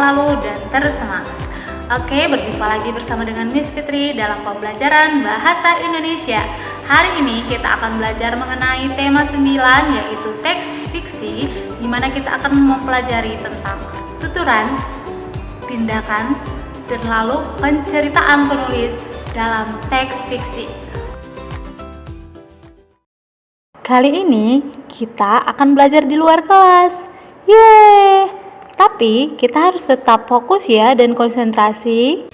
selalu dan tersemangat. Oke, berjumpa lagi bersama dengan Miss Fitri dalam pembelajaran Bahasa Indonesia. Hari ini kita akan belajar mengenai tema 9, yaitu teks fiksi, di mana kita akan mempelajari tentang tuturan, tindakan, dan lalu penceritaan penulis dalam teks fiksi. Kali ini kita akan belajar di luar kelas. Yeay! Tapi kita harus tetap fokus ya dan konsentrasi.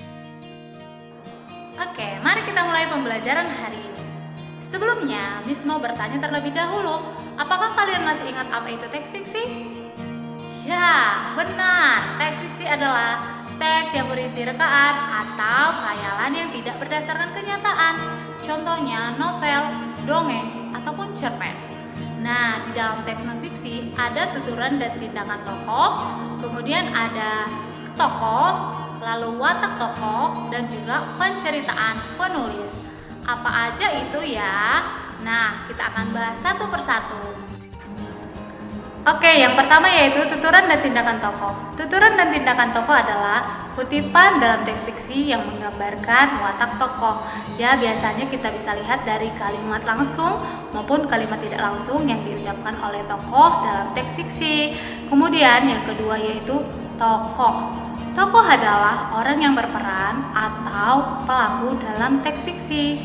Oke, mari kita mulai pembelajaran hari ini. Sebelumnya, Miss mau bertanya terlebih dahulu, apakah kalian masih ingat apa itu teks fiksi? Ya, benar. Teks fiksi adalah teks yang berisi rekaan atau khayalan yang tidak berdasarkan kenyataan. Contohnya novel, dongeng, ataupun cerpen. Nah, di dalam teks non-fiksi ada tuturan dan tindakan tokoh, kemudian ada tokoh, lalu watak tokoh, dan juga penceritaan penulis. Apa aja itu ya? Nah, kita akan bahas satu persatu. Oke, yang pertama yaitu tuturan dan tindakan tokoh. Tuturan dan tindakan tokoh adalah kutipan dalam teks fiksi yang menggambarkan watak tokoh. Ya, biasanya kita bisa lihat dari kalimat langsung maupun kalimat tidak langsung yang diucapkan oleh tokoh dalam teks fiksi. Kemudian yang kedua yaitu tokoh. Tokoh adalah orang yang berperan atau pelaku dalam teks fiksi.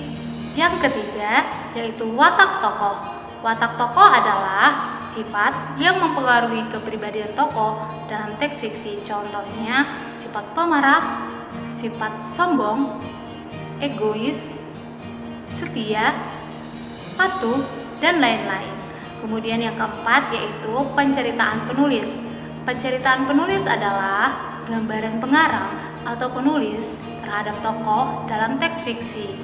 Yang ketiga yaitu watak tokoh. Watak tokoh adalah sifat yang mempengaruhi kepribadian tokoh dalam teks fiksi. Contohnya sifat pemarah, sifat sombong, egois, setia, patuh, dan lain-lain. Kemudian yang keempat yaitu penceritaan penulis. Penceritaan penulis adalah gambaran pengarang atau penulis terhadap tokoh dalam teks fiksi.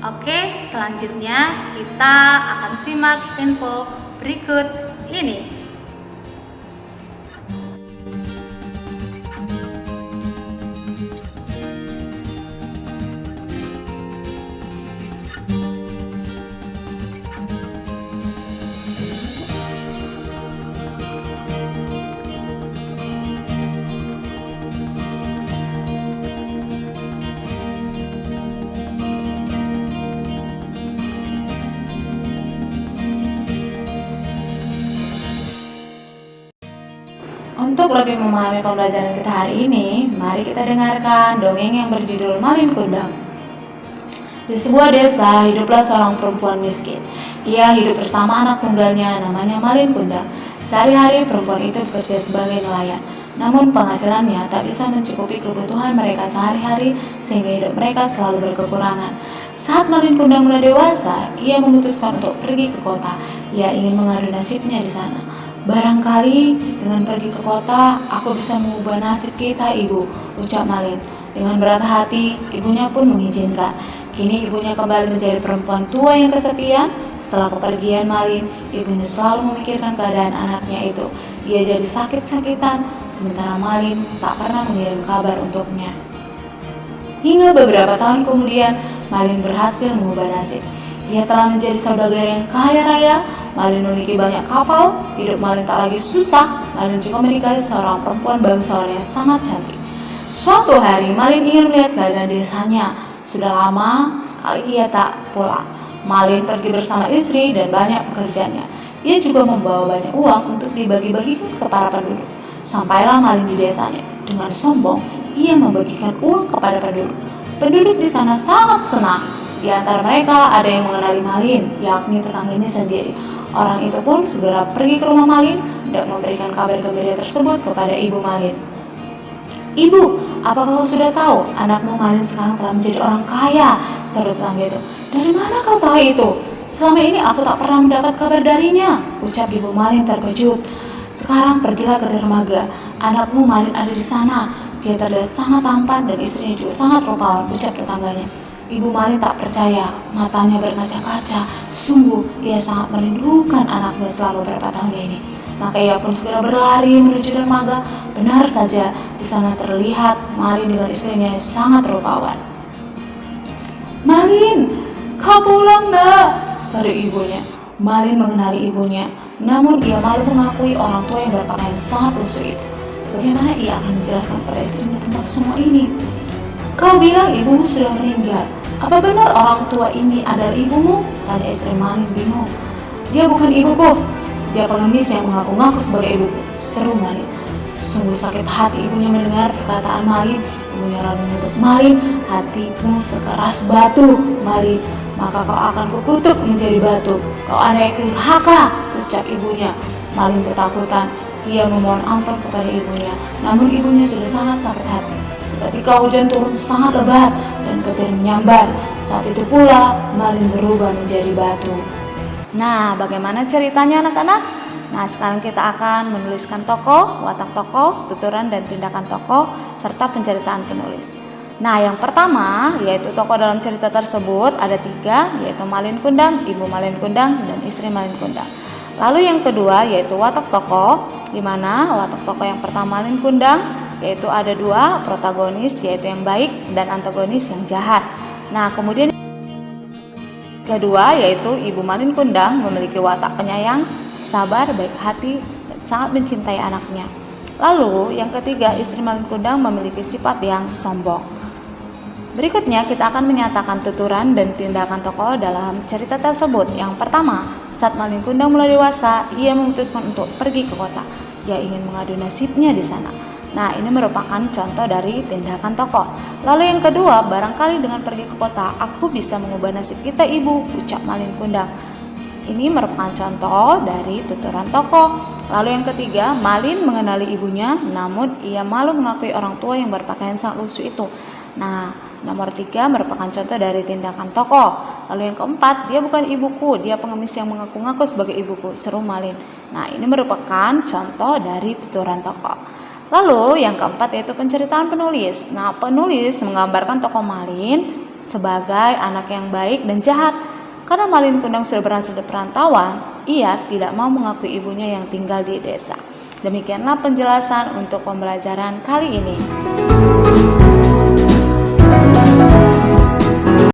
Oke, selanjutnya kita akan simak info berikut ini. Untuk lebih memahami pembelajaran kita hari ini, mari kita dengarkan dongeng yang berjudul Malin Kundang. Di sebuah desa, hiduplah seorang perempuan miskin. Ia hidup bersama anak tunggalnya, namanya Malin Kundang. Sehari-hari perempuan itu bekerja sebagai nelayan. Namun penghasilannya tak bisa mencukupi kebutuhan mereka sehari-hari, sehingga hidup mereka selalu berkekurangan. Saat Malin Kundang mulai dewasa, ia memutuskan untuk pergi ke kota. Ia ingin mengadu nasibnya di sana. Barangkali dengan pergi ke kota, aku bisa mengubah nasib kita, ibu, ucap Malin. Dengan berat hati, ibunya pun mengizinkan. Kini ibunya kembali menjadi perempuan tua yang kesepian. Setelah kepergian Malin, ibunya selalu memikirkan keadaan anaknya itu. Ia jadi sakit-sakitan, sementara Malin tak pernah mengirim kabar untuknya. Hingga beberapa tahun kemudian, Malin berhasil mengubah nasib. Ia telah menjadi saudagar yang kaya raya. Malin memiliki banyak kapal. Hidup Malin tak lagi susah. Malin juga menikahi seorang perempuan bangsawan yang sangat cantik. Suatu hari Malin ingin melihat keadaan desanya. Sudah lama sekali ia tak pulang. Malin pergi bersama istri dan banyak pekerjaannya. Ia juga membawa banyak uang untuk dibagi-bagikan ke para penduduk. Sampailah Malin di desanya. Dengan sombong, ia membagikan uang kepada penduduk. Penduduk di sana sangat senang. Di antara mereka ada yang mengenali Malin, yakni tetangganya sendiri. Orang itu pun segera pergi ke rumah Malin dan memberikan kabar gembira tersebut kepada ibu Malin. Ibu, apakah kau sudah tahu anakmu Malin sekarang telah menjadi orang kaya? Seru tetangga itu. Dari mana kau tahu itu? Selama ini aku tak pernah mendapat kabar darinya, ucap ibu Malin terkejut. Sekarang pergilah ke dermaga. Anakmu Malin ada di sana. Dia terlihat sangat tampan dan istrinya juga sangat rupawan, ucap tetangganya. Ibu Malin tak percaya, matanya berkaca-kaca. Sungguh, ia sangat merindukan anaknya selama beberapa tahun ini. Maka ia pun segera berlari menuju dermaga. Benar saja, di sana terlihat Malin dengan istrinya yang sangat rupawan. Malin, kau pulang nak, seru ibunya. Malin mengenali ibunya, namun ia malu mengakui orang tua yang berpakaian sangat lusuh itu. bagaimana ia akan menjelaskan pada istrinya tentang semua ini? Kau bilang ibumu sudah meninggal. Apa benar orang tua ini adalah ibumu? Tanya istri Malin bingung. Dia bukan ibuku. Dia pengemis yang mengaku-ngaku sebagai ibuku, seru Malin. Sungguh sakit hati ibunya mendengar perkataan Malin. Ibunya lalu menutup Malin, hatimu sekeras batu, Malin. Maka kau akan kukutuk menjadi batu. Kau anak yang durhaka, ucap ibunya. Malin ketakutan. Ia memohon ampun kepada ibunya, namun ibunya sudah sangat sakit hati. Seketika hujan turun sangat lebat dan petir menyambar. Saat itu pula Malin berubah menjadi batu. Nah, bagaimana ceritanya anak-anak? Nah, sekarang kita akan menuliskan tokoh, watak tokoh, tuturan dan tindakan tokoh, serta penceritaan penulis. Nah, yang pertama yaitu tokoh dalam cerita tersebut ada 3, yaitu Malin Kundang, Ibu Malin Kundang, dan istri Malin Kundang. Lalu yang kedua yaitu watak tokoh, di mana watak tokoh yang pertama Malin Kundang, yaitu ada 2 protagonis, yaitu yang baik dan antagonis yang jahat. Nah, kemudian kedua yaitu Ibu Malin Kundang memiliki watak penyayang, sabar, baik hati, dan sangat mencintai anaknya. Lalu yang ketiga, istri Malin Kundang memiliki sifat yang sombong. Berikutnya kita akan menyatakan tuturan dan tindakan tokoh dalam cerita tersebut. Yang pertama, saat Malin Kundang mulai dewasa, ia memutuskan untuk pergi ke kota. Ia ingin mengadu nasibnya di sana. Nah, ini merupakan contoh dari tindakan tokoh. Lalu yang kedua, barangkali dengan pergi ke kota, aku bisa mengubah nasib kita, Ibu, ucap Malin Kundang. Ini merupakan contoh dari tuturan tokoh. Lalu yang ketiga, Malin mengenali ibunya, namun ia malu mengakui orang tua yang berpakaian sangat lusuh itu. Nah, nomor 3 merupakan contoh dari tindakan tokoh. Lalu yang keempat, dia bukan ibuku, dia pengemis yang mengaku-ngaku sebagai ibuku, seru Malin. Nah, ini merupakan contoh dari tuturan tokoh. Lalu yang keempat yaitu penceritaan penulis. Nah, penulis menggambarkan tokoh Malin sebagai anak yang baik dan jahat. Karena Malin Kundang sudah berhasil di perantauan, ia tidak mau mengakui ibunya yang tinggal di desa. Demikianlah penjelasan untuk pembelajaran kali ini.